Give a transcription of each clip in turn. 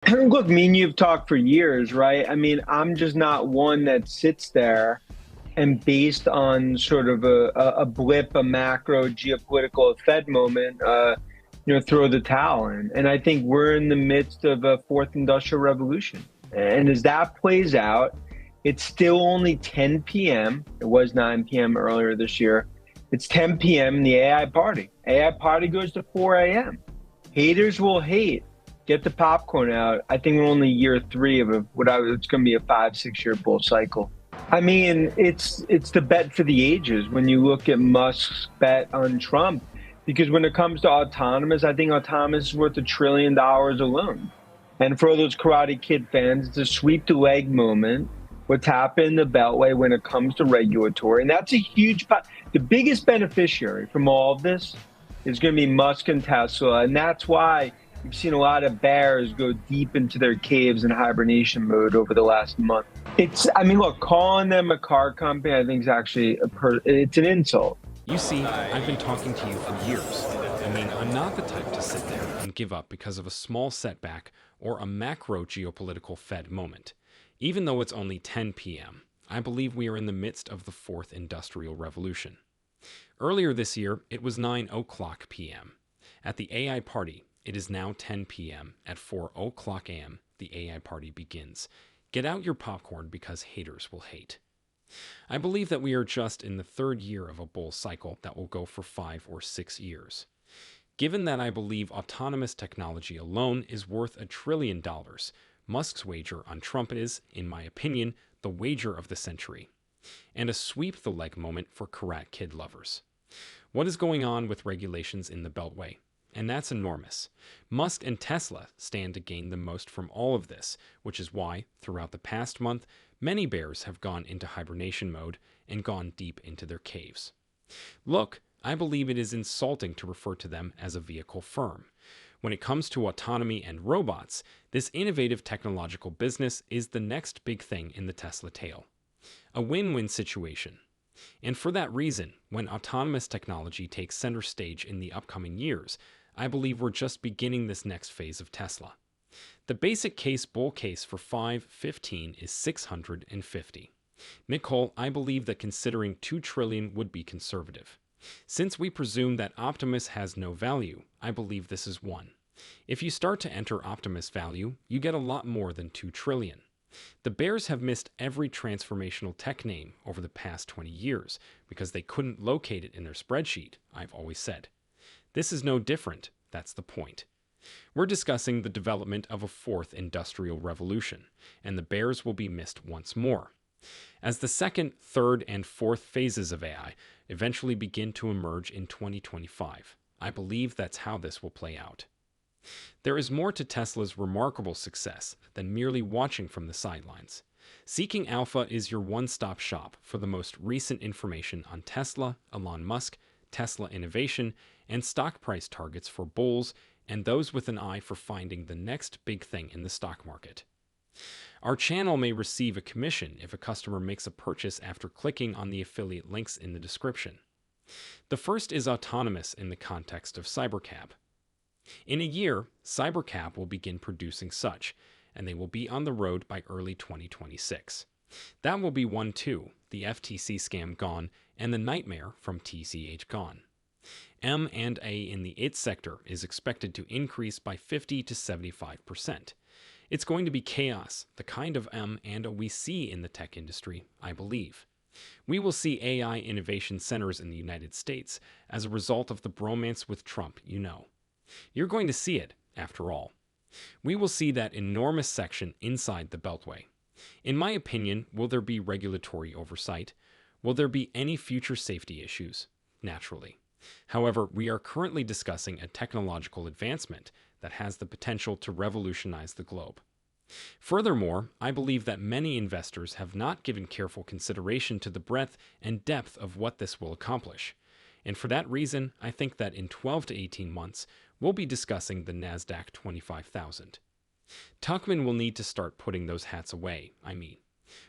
Look, me and you've talked for years, right? I mean, I'm just not one that sits there and based on sort of a blip, a macro geopolitical Fed moment, throw the towel in. And I think we're in the midst of a fourth industrial revolution. And as that plays out, it's still only 10 p.m. It was 9 p.m. earlier this year. It's 10 p.m. in the AI party. AI party goes to 4 a.m. Haters will hate. Get the popcorn out. I think we're only year three of it's going to be a 5, 6 year bull cycle. I mean, it's the bet for the ages when you look at Musk's bet on Trump, because when it comes to autonomous, I think autonomous is worth $1 trillion alone. And for all those Karate Kid fans, it's a sweep the leg moment. What's happened in the Beltway when it comes to regulatory, and that's a huge. The biggest beneficiary from all of this is going to be Musk and Tesla, and that's why you've seen a lot of bears go deep into their caves in hibernation mode over the last month. I mean, look, calling them a car company, I think is actually it's an insult. You see, I've been talking to you for years. I mean, I'm not the type to sit there and give up because of a small setback or a macro geopolitical Fed moment. Even though it's only 10 p.m., I believe we are in the midst of the fourth industrial revolution. Earlier this year, it was 9 o'clock p.m. At the AI party, it is now 10 p.m. At 4 o'clock a.m., the AI party begins. Get out your popcorn because haters will hate. I believe that we are just in the third year of a bull cycle that will go for 5 or 6 years. Given that I believe autonomous technology alone is worth $1 trillion, Musk's wager on Trump is, in my opinion, the wager of the century, and a sweep the leg moment for Karate Kid lovers. What is going on with regulations in the Beltway? And that's enormous. Musk and Tesla stand to gain the most from all of this, which is why, throughout the past month, many bears have gone into hibernation mode and gone deep into their caves. Look, I believe it is insulting to refer to them as a vehicle firm. When it comes to autonomy and robots, this innovative technological business is the next big thing in the Tesla tale. A win-win situation. And for that reason, when autonomous technology takes center stage in the upcoming years, I believe we're just beginning this next phase of Tesla. The basic bull case for 515 is 650. Nicole, I believe that considering 2 trillion would be conservative. Since we presume that Optimus has no value, I believe this is 1. If you start to enter Optimus value, you get a lot more than 2 trillion. The bears have missed every transformational tech name over the past 20 years because they couldn't locate it in their spreadsheet, I've always said. This is no different, that's the point. We're discussing the development of a fourth industrial revolution, and the bears will be missed once more. As the second, third, and fourth phases of AI eventually begin to emerge in 2025, I believe that's how this will play out. There is more to Tesla's remarkable success than merely watching from the sidelines. Seeking Alpha is your one-stop shop for the most recent information on Tesla, Elon Musk, Tesla innovation, and stock price targets for bulls and those with an eye for finding the next big thing in the stock market. Our channel may receive a commission if a customer makes a purchase after clicking on the affiliate links in the description. The first is autonomous in the context of Cybercab. In a year, Cybercab will begin producing such, and they will be on the road by early 2026. That will be 1-2, the FTC scam gone, and the nightmare from TCH gone. M&A in the IT sector is expected to increase by 50 to 75%. It's going to be chaos, the kind of M&A we see in the tech industry, I believe. We will see AI innovation centers in the United States as a result of the bromance with Trump, you know. You're going to see it, after all. We will see that enormous section inside the Beltway. In my opinion, will there be regulatory oversight? Will there be any future safety issues? Naturally. However, we are currently discussing a technological advancement that has the potential to revolutionize the globe. Furthermore, I believe that many investors have not given careful consideration to the breadth and depth of what this will accomplish. And for that reason, I think that in 12 to 18 months, we'll be discussing the NASDAQ 25,000. Tuchman will need to start putting those hats away, I mean.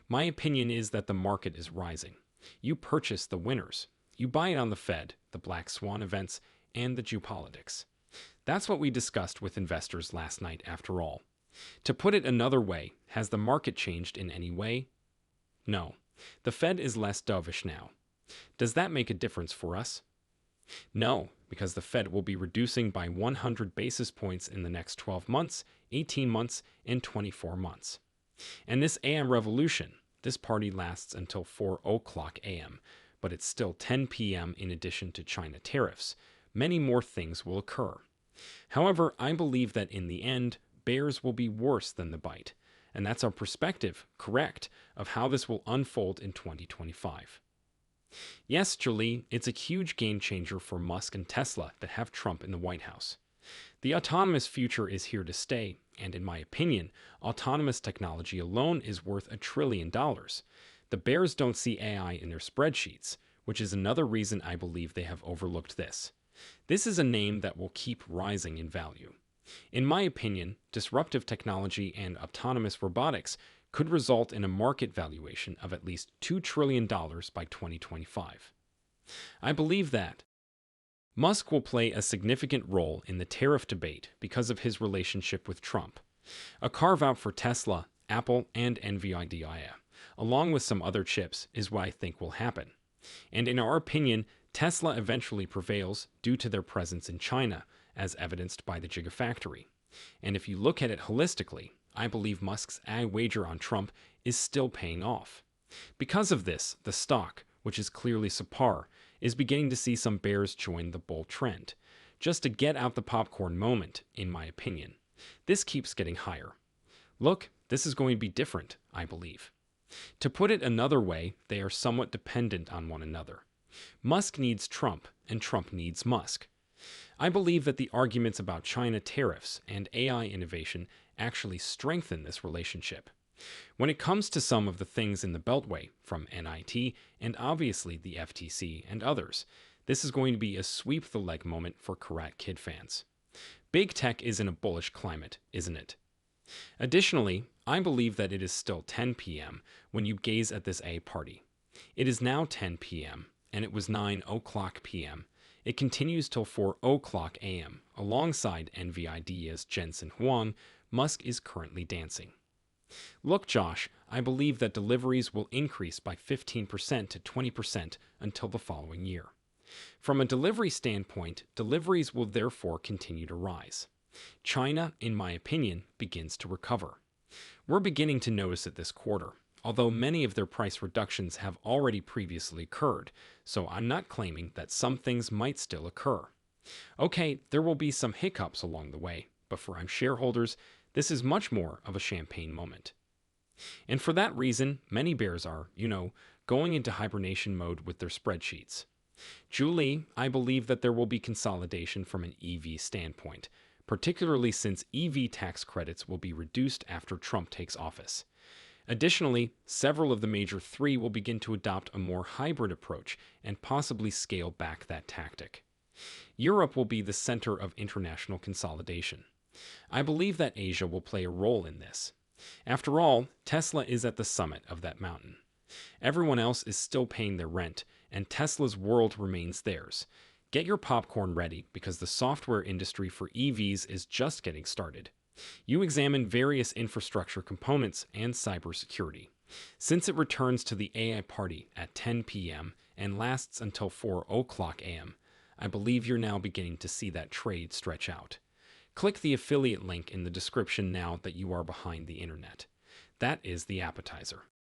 My opinion is that the market is rising. You purchase the winners. You buy it on the Fed, the Black Swan events, and the geopolitics. That's what we discussed with investors last night, after all. To put it another way, has the market changed in any way? No. The Fed is less dovish now. Does that make a difference for us? No, because the Fed will be reducing by 100 basis points in the next 12 months, 18 months, and 24 months. And this AM revolution, this party lasts until 4 o'clock AM, but it's still 10 p.m. in addition to China tariffs. Many more things will occur. However, I believe that in the end, bears will be worse than the bite. And that's our perspective, correct, of how this will unfold in 2025. Yes, Julie, it's a huge game changer for Musk and Tesla that have Trump in the White House. The autonomous future is here to stay, and in my opinion, autonomous technology alone is worth $1 trillion. The bears don't see AI in their spreadsheets, which is another reason I believe they have overlooked this. This is a name that will keep rising in value. In my opinion, disruptive technology and autonomous robotics could result in a market valuation of at least $2 trillion by 2025. I believe that Musk will play a significant role in the tariff debate because of his relationship with Trump. A carve-out for Tesla, Apple, and NVIDIA, along with some other chips, is what I think will happen. And in our opinion, Tesla eventually prevails due to their presence in China, as evidenced by the Gigafactory. And if you look at it holistically, I believe Musk's AI wager on Trump is still paying off. Because of this, the stock, which is clearly subpar, is beginning to see some bears join the bull trend. Just a get out the popcorn moment, in my opinion. This keeps getting higher. Look, this is going to be different, I believe. To put it another way, they are somewhat dependent on one another. Musk needs Trump, and Trump needs Musk. I believe that the arguments about China tariffs and AI innovation actually strengthen this relationship. When it comes to some of the things in the Beltway, from NIT and obviously the FTC and others, this is going to be a sweep the leg moment for Karate Kid fans. Big tech is in a bullish climate, isn't it? Additionally, I believe that it is still 10 p.m. when you gaze at this A party. It is now 10 p.m., and it was 9 o'clock p.m. It continues till 4 o'clock a.m. Alongside NVIDIA's Jensen Huang, Musk is currently dancing. Look, Josh, I believe that deliveries will increase by 15% to 20% until the following year. From a delivery standpoint, deliveries will therefore continue to rise. China, in my opinion, begins to recover. We're beginning to notice it this quarter, although many of their price reductions have already previously occurred, so I'm not claiming that some things might still occur. Okay, there will be some hiccups along the way, but for our shareholders, this is much more of a champagne moment. And for that reason, many bears are, going into hibernation mode with their spreadsheets. Julie, I believe that there will be consolidation from an EV standpoint, particularly since EV tax credits will be reduced after Trump takes office. Additionally, several of the major three will begin to adopt a more hybrid approach and possibly scale back that tactic. Europe will be the center of international consolidation. I believe that Asia will play a role in this. After all, Tesla is at the summit of that mountain. Everyone else is still paying their rent, and Tesla's world remains theirs. Get your popcorn ready because the software industry for EVs is just getting started. You examine various infrastructure components and cybersecurity. Since it returns to the AI party at 10 p.m. and lasts until 4 o'clock a.m., I believe you're now beginning to see that trade stretch out. Click the affiliate link in the description now that you are behind the internet. That is the appetizer.